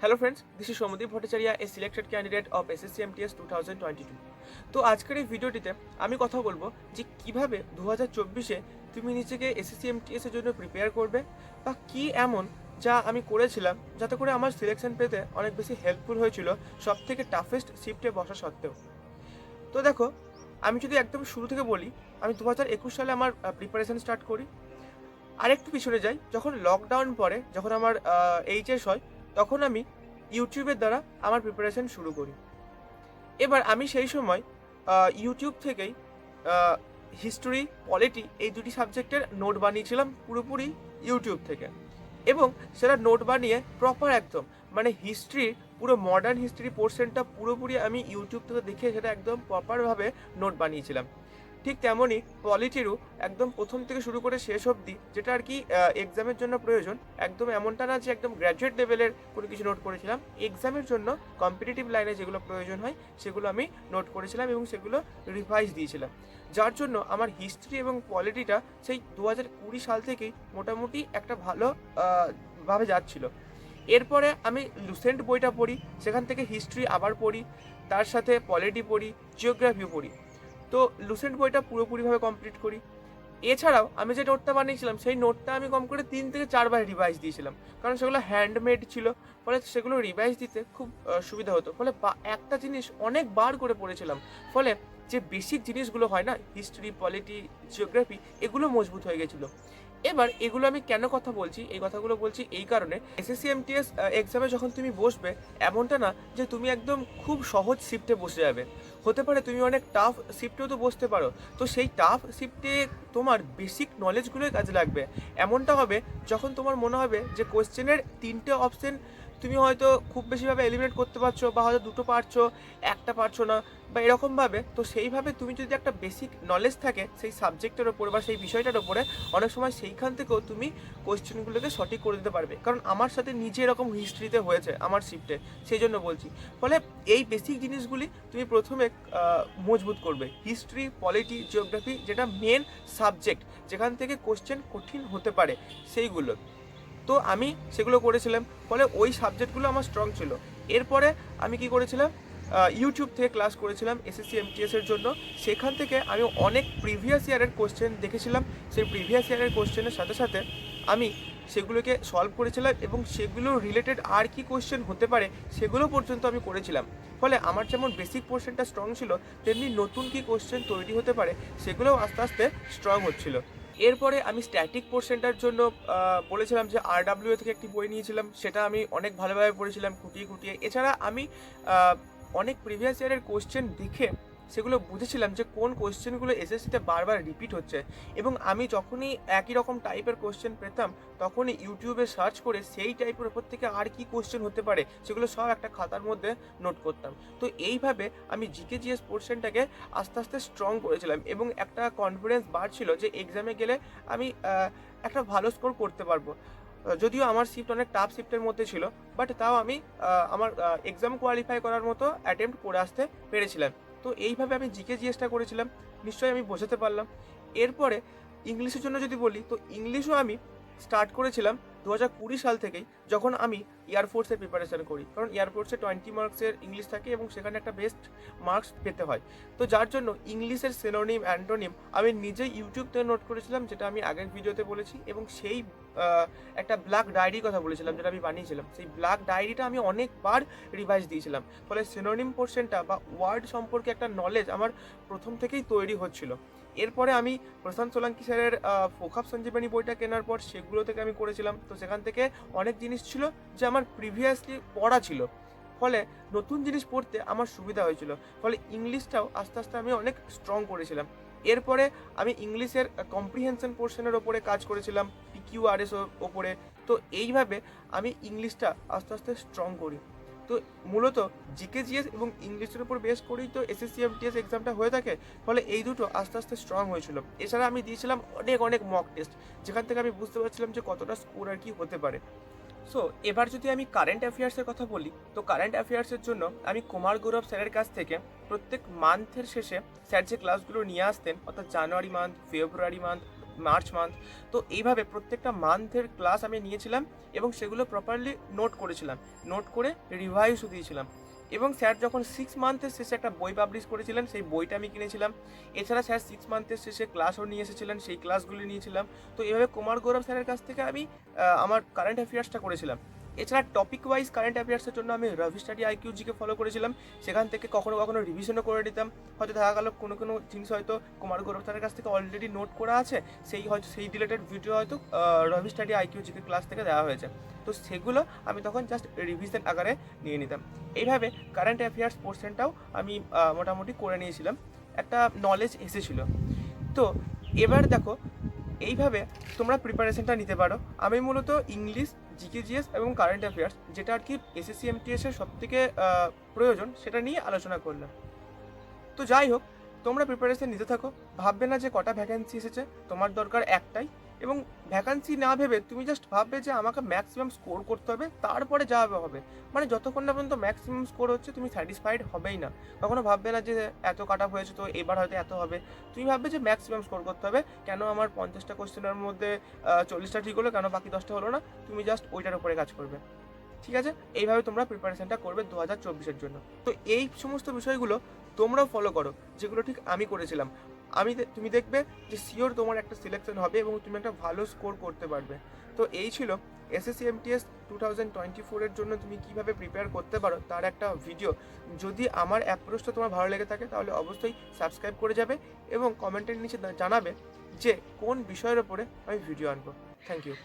Hello friends, this is Somadeep Bhattacharya, a selected candidate of SSC MTS 2022. তো আজকের এই ভিডিওটিতে আমি কথা বলবো যে কিভাবে 2024-এ তুমি নিজেকে SSC MTS এর জন্য প্রিপেয়ার করবে বা কি এমন যা আমি করেছিলাম যাতে করে আমার সিলেকশন পেতে অনেক বেশি হেল্পফুল হয়েছিল সবথেকে টাফেস্ট শিফটে বসা সত্ত্বেও। তো দেখো, আমি যদি একদম শুরু থেকে বলি, আমি 2021 সালে আমার প্রিপারেশন স্টার্ট করি। আরেকটু পিছনে যাই, যখন লকডাউন পড়ে, যখন আমার এইচএস হয়, তখন আমি ইউটিউবের দ্বারা আমার প্রিপারেশন শুরু করি। এবার আমি সেই সময় ইউটিউব থেকেই হিস্টোরি, পলিটি এই দুটি সাবজেক্টের নোট বানিয়েছিলাম পুরোপুরি ইউটিউব থেকে, এবং সেটা নোট বানিয়ে প্রপার একদম মানে হিস্ট্রি, পুরো মডার্ন হিস্ট্রি পোর্শনটা পুরোপুরি আমি ইউটিউব থেকে দেখে সেটা একদম প্রপারভাবে নোট বানিয়েছিলাম। ঠিক তেমনই পলিটিরও একদম প্রথম থেকে শুরু করে শেষ অবধি যেটা আর কি এক্সামের জন্য প্রয়োজন, একদম এমনটা না যে একদম গ্র্যাজুয়েট লেভেলের কোনো কিছু নোট করেছিলাম। এক্সামের জন্য কম্পিটিটিভ লাইনে যেগুলো প্রয়োজন হয় সেগুলো আমি নোট করেছিলাম এবং সেগুলো রিভাইজ দিয়েছিলাম, যার জন্য আমার হিস্ট্রি এবং পলিটিটা সেই 2020 সাল থেকেই মোটামুটি একটা ভালো ভাবে যাচ্ছিল। এরপরে আমি লুসেন্ট বইটা পড়ি, সেখান থেকে হিস্ট্রি আবার পড়ি, তার সাথে পলিটি পড়ি, জিওগ্রাফিও পড়ি। তো লুসেন্ট বইটা পুরোপুরিভাবে কমপ্লিট করি। এছাড়াও আমি যে নোটটা বানিয়েছিলাম সেই নোটটা আমি কম করে 3 থেকে 4 বার রিভাইজ দিয়েছিলাম, কারণ সেগুলো হ্যান্ডমেড ছিল, ফলে সেগুলো রিভাইজ দিতে খুব সুবিধা হতো। ফলে একটা জিনিস অনেকবার করে পড়েছিলাম, ফলে যে বেসিক জিনিসগুলো হয় না, হিস্ট্রি, পলিটি, জিওগ্রাফি, এগুলো মজবুত হয়ে গেছিলো। এবার এগুলো আমি কেন কথা বলছি, এই কথাগুলো বলছি এই কারণে, এসএসসি এমটিএস এক্সামে যখন তুমি বসবে, এমনটা না যে তুমি একদম খুব সহজ শিফটে বসে যাবে। হতে পারে তুমি অনেক টাফ শিফটেও তো বসতে পারো। তো সেই টাফ শিফটে তোমার বেসিক নলেজগুলোই কাজে লাগবে। এমনটা হবে যখন তোমার মনে হবে যে কোশ্চেনের 3টে অপশন তুমি হয়তো খুব বেশিভাবে এলিমিনেট করতে পারছো, বা হয়তো 2টো পারছো, একটা পারছো না, বা এরকমভাবে। তো সেইভাবে তুমি যদি একটা বেসিক নলেজ থাকে সেই সাবজেক্টের ওপরে বা সেই বিষয়টার ওপরে, অনেক সময় সেইখান থেকেও তুমি কোয়েশ্চেনগুলোকে সঠিক করে দিতে পারবে। কারণ আমার সাথে নিজে এরকম হিস্ট্রিতে হয়েছে আমার শিফটে, সেই জন্য বলছি। ফলে এই বেসিক জিনিসগুলি তুমি প্রথমে মজবুত করবে, হিস্ট্রি, পলিটি, জিওগ্রাফি, যেটা মেন সাবজেক্ট যেখান থেকে কোশ্চেন কঠিন হতে পারে সেইগুলো। তো আমি সেগুলো করেছিলাম, ফলে ওই সাবজেক্টগুলো আমার স্ট্রং ছিল। এরপরে আমি কি করেছিলাম, ইউটিউব থেকে ক্লাস করেছিলাম এসএসসি এমটিএস এর জন্য। সেখান থেকে আমি অনেক প্রিভিয়াস ইয়ারের কোশ্চেন দেখেছিলাম, সেই প্রিভিয়াস ইয়ারের কোশ্চেনের সাথে সাথে আমি সেগুলোকে সলভ করেছিলাম, এবং সেগুলো রিলেটেড আর কি কোশ্চেন হতে পারে সেগুলো পর্যন্ত আমি করেছিলাম। ফলে আমার যেমন বেসিক পোর্শনটা স্ট্রং ছিল, তেমনি নতুন কি কোশ্চেন তৈরি হতে পারে সেগুলোও আস্তে আস্তে স্ট্রং হচ্ছিল। এরপরে আমি স্ট্যাটিক পোর্শনটার জন্য বলেছিলাম যে আরডাব্লিউ থেকে একটি বই নিয়েছিলাম, সেটা আমি অনেক ভালোভাবে পড়েছিলাম খুঁটিয়ে খুঁটিয়ে। এছাড়া আমি অনেক প্রিভিয়াস ইয়ারের কোশ্চেন দেখে সেগুলো বুঝেছিলাম যে কোন কোশ্চেনগুলো এসএসসিতে বারবার রিপিট হচ্ছে, এবং আমি যখনই একই রকম টাইপের কোশ্চেন পেতাম তখনই ইউটিউবে সার্চ করে সেই টাইপের ওপর থেকে আর কি কোশ্চেন হতে পারে সেগুলো সব একটা খাতার মধ্যে নোট করতাম। তো এইভাবে আমি জিকে জিএস পোর্শনটাকে আস্তে আস্তে স্ট্রং করেছিলাম, এবং একটা কনফিডেন্স বাড়ছিল যে এক্সামে গেলে আমি একটা ভালো স্কোর করতে পারবো। যদিও আমার শিফট অনেক টাফ শিফটের মধ্যে ছিল, বাট তাও আমি আমার এক্সাম কোয়ালিফাই করার মতো অ্যাটেম্প্ট করে আসতে পেরেছিলাম। তো এইভাবে আমি জিকে জিএসটা করেছিলাম, নিশ্চয়ই আমি বোঝাতে পারলাম। এরপরে ইংলিশের জন্য যদি বলি, তো ইংলিশও আমি স্টার্ট করেছিলাম 2020 সাল থেকেই, যখন আমি এয়ারফোর্সের প্রিপারেশন করি। কারণ এয়ারফোর্সে 20 মার্কসের ইংলিশ থাকে এবং সেখানে একটা বেস্ট মার্কস পেতে হয়। তো যার জন্য ইংলিশের সিনোনিম, অ্যান্টোনিম আমি নিজেই ইউটিউব থেকে নোট করেছিলাম, যেটা আমি আগের ভিডিওতে বলেছি, এবং সেই একটা ব্ল্যাক ডায়েরির কথা বলেছিলাম যেটা আমি বানিয়েছিলাম। সেই ব্ল্যাক ডায়েরিটা আমি অনেকবার রিভাইজ দিয়েছিলাম, ফলে সিনোনিম পোর্শনটা বা ওয়ার্ড সম্পর্কে একটা নলেজ আমার প্রথম থেকেই তৈরি হচ্ছিল। এরপরে আমি প্রশান্ত সোলাঙ্কি স্যারের ফোকাপ সঞ্জীবনী বইটা কেনার পর সেগুলো থেকে আমি করেছিলাম। তো সেখান থেকে অনেক জিনিস ছিল যে আমার প্রিভিয়াসলি পড়া ছিল, ফলে নতুন জিনিস পড়তে আমার সুবিধা হয়েছিল। ফলে ইংলিশটাও আস্তে আস্তে আমি অনেক স্ট্রং করেছিলাম। এরপরে আমি ইংলিশের কম্প্রিহেনশন পোর্শনের ওপরে কাজ করেছিলাম, পিকিউআরএস ওপরে। তো এইভাবে আমি ইংলিশটা আস্তে আস্তে স্ট্রং করি। তো মূলত জিকে জিএস এবং ইংলিশের উপর বেস করেই তো এসএসসি এমটিএস এক্সামটা হয়ে থাকে, ফলে এই দুটো আস্তে আস্তে স্ট্রং হয়েছিল। এছাড়া আমি দিয়েছিলাম অনেক অনেক মক টেস্ট, যেখান থেকে আমি বুঝতে পারছিলাম যে কতটা স্কোর আর কি হতে পারে। সো এবার যদি আমি কারেন্ট অ্যাফেয়ার্সের কথা বলি, তো কারেন্ট অ্যাফেয়ার্সের জন্য আমি কুমার গৌরব স্যারের কাছ থেকে প্রত্যেক মান্থের শেষে স্যার যে ক্লাসগুলো নিয়ে আসতেন, অর্থাৎ January month, February month, March month. তো এইভাবে প্রত্যেকটা মান্থের ক্লাস আমি নিয়েছিলাম এবং সেগুলো প্রপারলি নোট করেছিলাম, নোট করে রিভাইজও দিয়েছিলাম। এবং স্যার যখন 6 মান্থের শেষে একটা বই পাবলিশ করেছিলেন, সেই বইটা আমি কিনেছিলাম। এছাড়া স্যার 6 মান্থের শেষে ক্লাসও নিয়ে এসেছিলেন, সেই ক্লাসগুলি নিয়েছিলাম। তো এভাবে কুমার গৌরব স্যারের কাছ থেকে আমি আমার কারেন্ট অ্যাফেয়ার্সটা করেছিলাম। এছাড়া টপিক ওয়াইজ কারেন্ট অ্যাফেয়ার্সের জন্য আমি রবি স্টাডি আইকিউজিকে ফলো করেছিলাম। সেখান থেকে কখনো কখনো রিভিশনও করে নিতাম। হয়তো দেখা গেল কোনো কোনো জিনিস হয়তো কুমার গৌরব স্যারের কাছ থেকে অলরেডি নোট করা আছে, সেই রিলেটেড ভিডিও হয়তো রবি স্টাডি আইকিউজিকে ক্লাস থেকে দেওয়া হয়েছে। তো সেগুলো আমি তখন জাস্ট রিভিশন আকারে নিয়ে নিতাম। এইভাবে কারেন্ট অ্যাফেয়ার্স পোর্শনটাও আমি মোটামুটি করে নিয়েছিলাম, একটা নলেজ এসেছিলো। তো এবার দেখো, এইভাবে তোমরা প্রিপারেশনটা নিতে পারো। আমি মূলত ইংলিশ, জিকেজিএস এবং কারেন্ট অ্যাফেয়ার্স, যেটা আর কি এসএসসি এমটিএস এর সবথেকে প্রয়োজন, সেটা নিয়ে আলোচনা করলাম। তো যাই হোক, তোমরা প্রিপারেশন নিতে থাকো। ভাববে না যে কটা ভ্যাকেন্সি এসেছে, তোমার দরকার একটাই। এবং ভ্যাকেন্সি না ভেবে তুমি জাস্ট ভাববে যে আমাকে ম্যাক্সিমাম স্কোর করতে হবে, তারপরে যা হবে হবে। মানে যতক্ষণ না পর্যন্ত ম্যাক্সিমাম স্কোর হচ্ছে তুমি স্যাটিসফাইড হবেই না। কখনো ভাববে না যে এত কাট অফ হয়েছে তো এবার হয়তো এত হবে। তুমি ভাববে যে ম্যাক্সিমাম স্কোর করতে হবে, কেন আমার 50টা কোশ্চেনের মধ্যে 40টা ঠিক হলো, কেন বাকি 10টা হলো না। তুমি জাস্ট ওইটার উপরে কাজ করবে, ঠিক আছে? এইভাবে তোমরা প্রিপারেশনটা করবে 2024-এর জন্য। তো এই সমস্ত বিষয়গুলো তোমরাও ফলো করো, যেগুলো ঠিক আমি করেছিলাম। তুমি দেখবে যে শিওর তোমার একটা সিলেকশন হবে এবং তুমি একটা ভালো স্কোর করতে পারবে। তো এই ছিল এসএসসি এমটিএস 2024-এর জন্য তুমি কিভাবে প্রিপেয়ার করতে পারো তার একটা ভিডিও। যদি আমার অ্যাপ্রোচটা তোমার ভালো লেগে থাকে তাহলে অবশ্যই সাবস্ক্রাইব করে যাবে এবং কমেন্টের নিচে জানাবে যে কোন বিষয়ের ওপরে আমি ভিডিও আনবো। Thank you.